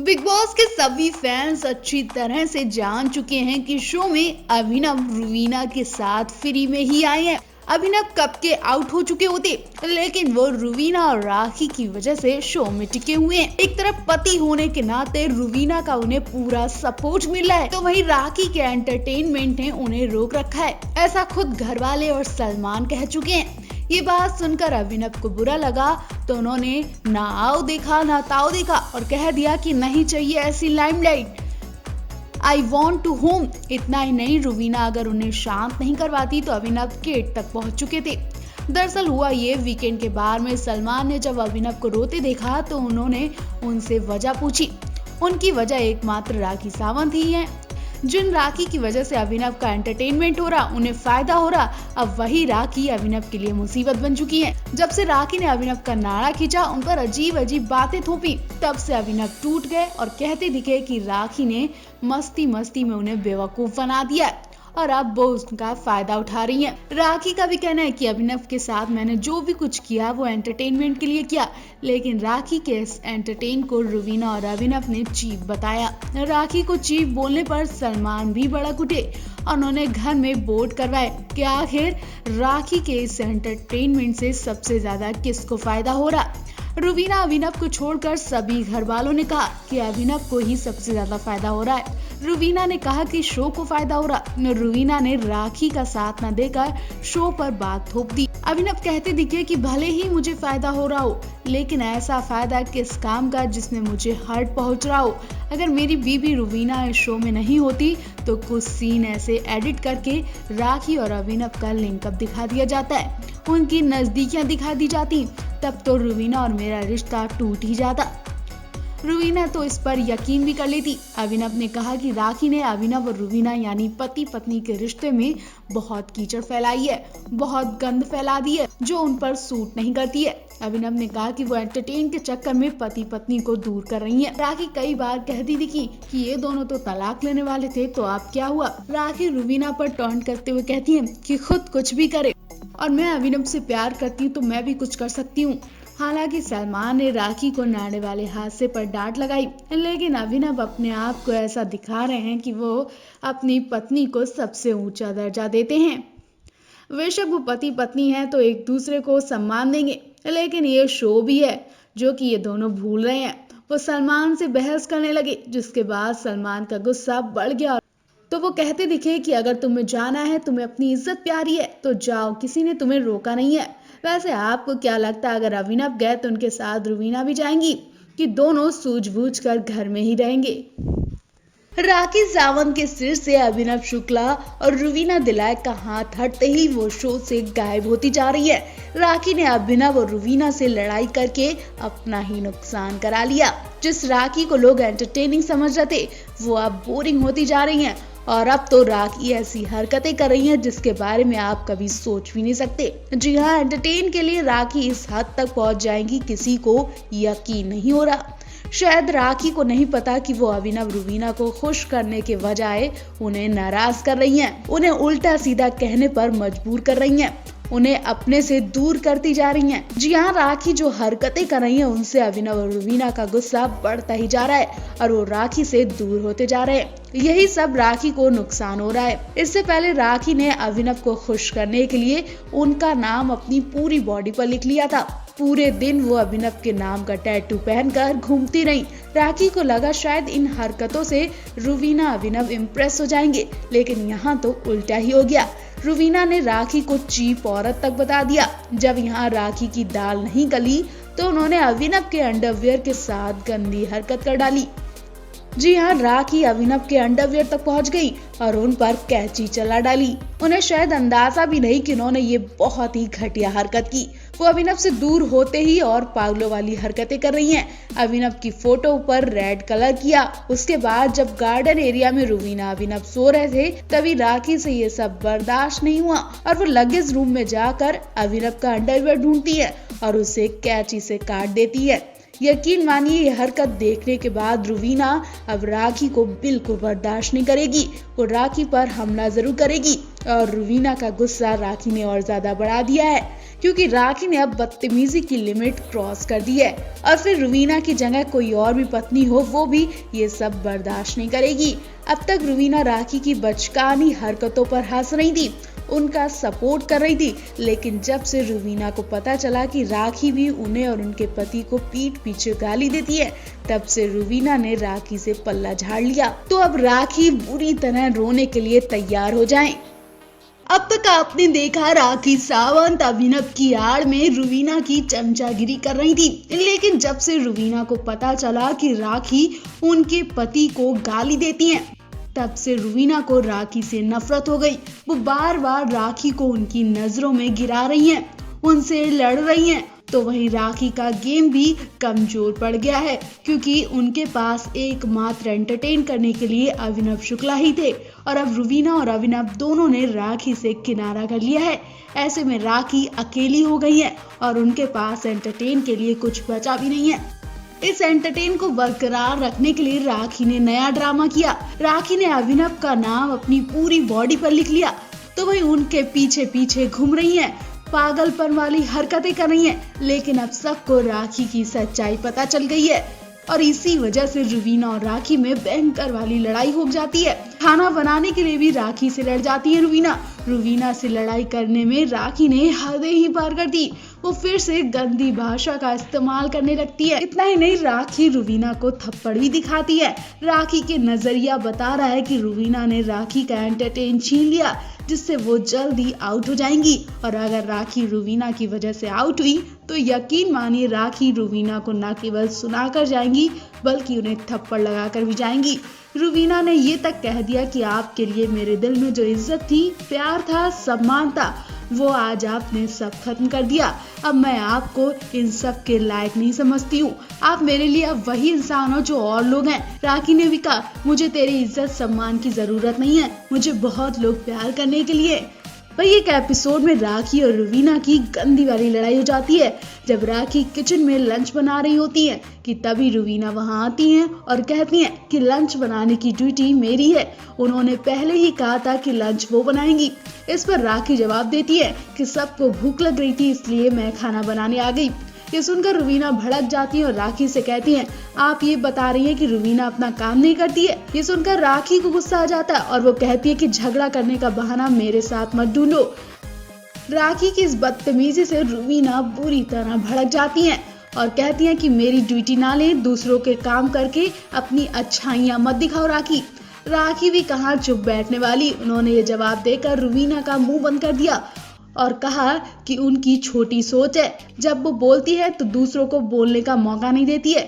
Big boss के सभी fans अच्छी तरह से जान चुके हैं कि शो में अभिनव रवीना के साथ फ्री में ही आए हैं। अभिनव कब के आउट हो चुके होते, लेकिन वो रवीना और राखी की वजह से शो में टिके हुए हैं। एक तरफ पति होने के नाते रवीना का उन्हें पूरा सपोर्ट मिल रहा है, तो वहीं राखी के एंटरटेनमेंट ने उन्हें रोक रखा है। ऐसा खुद घर वाले और सलमान कह चुके हैं। ये बात सुनकर अभिनव को बुरा लगा, तो उन्होंने ना आओ देखा ना ताओ देखा और कह दिया कि नहीं चाहिए ऐसी limelight, I want to home. इतना ही नहीं, रवीना अगर उन्हें शांत नहीं करवाती तो अभिनव गेट तक पहुंच चुके थे। दरअसल हुआ ये, वीकेंड के बार में सलमान ने जब अभिनव को रोते देखा तो उन्होंने उनसे वजह पूछी। उनकी वजह एकमात्र राखी सावंत ही है। जिन राखी की वजह से अभिनव का एंटरटेनमेंट हो रहा, उन्हें फायदा हो रहा, अब वही राखी अभिनव के लिए मुसीबत बन चुकी है। जब से राखी ने अभिनव का नाड़ा खींचा, उन पर अजीब अजीब बातें थोपी, तब से अभिनव टूट गए और कहते दिखे कि राखी ने मस्ती मस्ती में उन्हें बेवकूफ बना दिया और अब वो उसका फायदा उठा रही हैं। राखी का भी कहना है कि अभिनव के साथ मैंने जो भी कुछ किया वो एंटरटेनमेंट के लिए किया, लेकिन राखी के इस एंटरटेन को रवीना और अभिनव ने चीप बताया। राखी को चीप बोलने पर सलमान भी भड़क उठे और उन्होंने घर में बोर्ड करवाए कि आखिर राखी के इस एंटरटेनमेंट से सबसे ज्यादा किसको फायदा हो रहा। रवीना अभिनव को छोड़कर सभी घर वालों ने कहा कि अभिनव को ही सबसे ज्यादा फायदा हो रहा है। रवीना ने कहा कि शो को फायदा हो रहा। रवीना ने राखी का साथ न देकर शो पर बात थोप दी। अभिनव कहते दिखे कि भले ही मुझे फायदा हो रहा हो, लेकिन ऐसा फायदा किस काम का जिसमें मुझे हर्ट पहुंच रहा हो। अगर मेरी बीबी रवीना इस शो में नहीं होती तो कुछ सीन ऐसे एडिट करके राखी और अभिनव का लिंकअप दिखा दिया जाता है, उनकी नजदीकियां दिखा दी जाती, तब तो रवीना और मेरा रिश्ता टूट ही जाता। रवीना तो इस पर यकीन भी कर लेती। अभिनव ने कहा कि राखी ने अभिनव और रवीना यानी पति पत्नी के रिश्ते में बहुत कीचड़ फैलाई है, बहुत गंद फैला दी है जो उन पर सूट नहीं करती है। अभिनव ने कहा कि वो एंटरटेन के चक्कर में पति पत्नी को दूर कर रही हैं। राखी कई बार कहती थी कि ये दोनों तो तलाक लेने वाले थे, तो अब क्या हुआ। राखी रवीना पर टॉन्ट करते हुए कहती है कि खुद कुछ भी करे और मैं अभिनव से प्यार करती हूँ तो मैं भी कुछ कर सकती हूँ। हालांकि सलमान ने राखी को नाड़े वाले हादसे पर डांट लगाई, लेकिन अभिनव अपने आप को ऐसा दिखा रहे हैं कि वो अपनी पत्नी को सबसे ऊंचा दर्जा देते हैं। बेशक वो पति पत्नी है तो एक दूसरे को सम्मान देंगे, लेकिन ये शो भी है जो कि ये दोनों भूल रहे हैं। वो सलमान से बहस करने लगे, जिसके बाद सलमान का गुस्सा बढ़ गया तो वो कहते दिखे कि अगर तुम्हें जाना है, तुम्हें अपनी इज्जत प्यारी है तो जाओ, किसी ने तुम्हें रोका नहीं है। वैसे आपको क्या लगता है, अगर अभिनव गए तो उनके साथ रवीना भी जाएंगी कि दोनों सूझबूझ कर घर में ही रहेंगे। राखी सावंत के सिर से अभिनव शुक्ला और रवीना दिलायक का हाथ हटते ही वो शो से गायब होती जा रही है। राखी ने अभिनव और रवीना से लड़ाई करके अपना ही नुकसान करा लिया। जिस राखी को लोग एंटरटेनिंग समझ रहे थे, वो अब बोरिंग होती जा रही है और अब तो राखी ऐसी हरकतें कर रही हैं जिसके बारे में आप कभी सोच भी नहीं सकते। जी हाँ, एंटरटेन के लिए राखी इस हद तक पहुंच जाएंगी, किसी को यकीन नहीं हो रहा। शायद राखी को नहीं पता कि वो अभिनव रवीना को खुश करने के बजाय उन्हें नाराज कर रही हैं, उन्हें उल्टा सीधा कहने पर मजबूर कर रही हैं, उन्हें अपने से दूर करती जा रही हैं। जी हाँ, राखी जो हरकतें कर रही हैं उनसे अभिनव और रवीना का गुस्सा बढ़ता ही जा रहा है और वो राखी से दूर होते जा रहे हैं। यही सब राखी को नुकसान हो रहा है। इससे पहले राखी ने अभिनव को खुश करने के लिए उनका नाम अपनी पूरी बॉडी पर लिख लिया था। पूरे दिन वो अभिनव के नाम का टैटू पहनकर घूमती रही। राखी को लगा शायद इन हरकतों से रवीना अभिनव इम्प्रेस हो जाएंगे, लेकिन यहाँ तो उल्टा ही हो गया। रवीना ने राखी को चीप औरत तक बता दिया। जब यहाँ राखी की दाल नहीं गली तो उन्होंने अभिनव के अंडरवियर के साथ गंदी हरकत कर डाली। जी हाँ, राखी अभिनव के अंडरवियर तक पहुंच गई और उन पर कैंची चला डाली। उन्हें शायद अंदाजा भी नहीं कि उन्होंने ये बहुत ही घटिया हरकत की। वो अभिनव से दूर होते ही और पागलों वाली हरकतें कर रही हैं। अभिनव की फोटो पर रेड कलर किया। उसके बाद जब गार्डन एरिया में रवीना अभिनव सो रहे थे, तभी राखी से ये सब बर्दाश्त नहीं हुआ और वो लगेज रूम में जाकर अभिनव का अंडरवियर ढूंढती है और उसे कैंची से काट देती है। यकीन मानिए, ये हरकत देखने के बाद रवीना अब राखी को बिल्कुल बर्दाश्त नहीं करेगी। वो राखी पर हमला जरूर करेगी और रवीना का गुस्सा राखी ने और ज्यादा बढ़ा दिया है। क्योंकि राखी ने अब बदतमीजी की लिमिट क्रॉस कर दी है और फिर रुवीना की जगह कोई और भी पत्नी हो वो भी ये सब बर्दाश्त नहीं करेगी। अब तक रुवीना राखी की बचकानी हरकतों पर हंस रही थी, उनका सपोर्ट कर रही थी, लेकिन जब से रुवीना को पता चला कि राखी भी उन्हें और उनके पति को पीठ पीछे गाली देती है, तब से रुवीना ने राखी से पल्ला झाड़ लिया। तो अब राखी बुरी तरह रोने के लिए तैयार हो जाएं। अब तक आपने देखा राखी सावंत अभिनव की आड़ में रुवीना की चमचागिरी कर रही थी, लेकिन जब से रुवीना को पता चला कि राखी उनके पति को गाली देती है, तब से रुवीना को राखी से नफरत हो गई। वो बार बार राखी को उनकी नजरों में गिरा रही हैं, उनसे लड़ रही हैं। तो वहीं राखी का गेम भी कमजोर पड़ गया है, क्योंकि उनके पास एकमात्र एंटरटेन करने के लिए अभिनव शुक्ला ही थे और अब रुवीना और अभिनव दोनों ने राखी से किनारा कर लिया है। ऐसे में राखी अकेली हो गई है और उनके पास एंटरटेन के लिए कुछ बचा भी नहीं है। इस एंटरटेन को बरकरार रखने के लिए राखी ने नया ड्रामा किया। राखी ने अभिनव का नाम अपनी पूरी बॉडी पर लिख लिया, तो वही उनके पीछे पीछे घूम रही हैं, पागलपन वाली हरकतें कर रही हैं। लेकिन अब सबको राखी की सच्चाई पता चल गई है और इसी वजह से रुवीना और राखी में भयंकर वाली लड़ाई हो जाती है। खाना बनाने के लिए भी राखी से लड़ जाती है रुवीना। रुवीना से लड़ाई करने में राखी ने हदें ही पार कर दी। वो फिर से गंदी भाषा का इस्तेमाल करने लगती है। इतना ही नहीं, राखी रुवीना को थप्पड़ भी दिखाती है। राखी के नजरिया बता रहा है कि रुवीना ने राखी का एंटरटेन छीन लिया, जिससे वो जल्दी आउट हो जाएंगी। और अगर राखी रुवीना की वजह से आउट हुई तो यकीन मानिए राखी रुवीना को न केवल सुनाकर जाएंगी बल्कि उन्हें थप्पड़ लगाकर भी जाएंगी। रुवीना ने ये तक कह दिया कि आपके लिए मेरे दिल में जो इज्जत थी, प्यार था, सम्मान था, वो आज आपने सब खत्म कर दिया। अब मैं आपको इन सब के लायक नहीं समझती हूँ। आप मेरे लिए अब वही इंसान हो जो और लोग हैं। राखी ने भी कहा, मुझे तेरी इज्जत सम्मान की जरूरत नहीं है, मुझे बहुत लोग प्यार करने के लिए। वही एक एपिसोड में राखी और रुवीना की गंदी वाली लड़ाई हो जाती है। जब राखी किचन में लंच बना रही होती है कि तभी रुवीना वहां आती हैं और कहती हैं कि लंच बनाने की ड्यूटी मेरी है, उन्होंने पहले ही कहा था कि लंच वो बनाएंगी। इस पर राखी जवाब देती है कि सबको भूख लग रही थी इसलिए मैं खाना बनाने आ गई। ये सुनकर रुवीना भड़क जाती है और राखी से कहती हैं, आप ये बता रही हैं कि रुवीना अपना काम नहीं करती है। ये सुनकर राखी को गुस्सा आ जाता है और वो कहती है कि झगड़ा करने का बहाना मेरे साथ मत ढूंढो। राखी की इस बदतमीजी से रुवीना बुरी तरह भड़क जाती हैं और कहती हैं कि मेरी ड्यूटी ना ले, दूसरों के काम करके अपनी अच्छाइयां मत दिखाओ। राखी भी कहाँ चुप बैठने वाली, उन्होंने ये जवाब देकर रुवीना का मुंह बंद कर दिया और कहा कि उनकी छोटी सोच है, जब वो बोलती है तो दूसरों को बोलने का मौका नहीं देती है।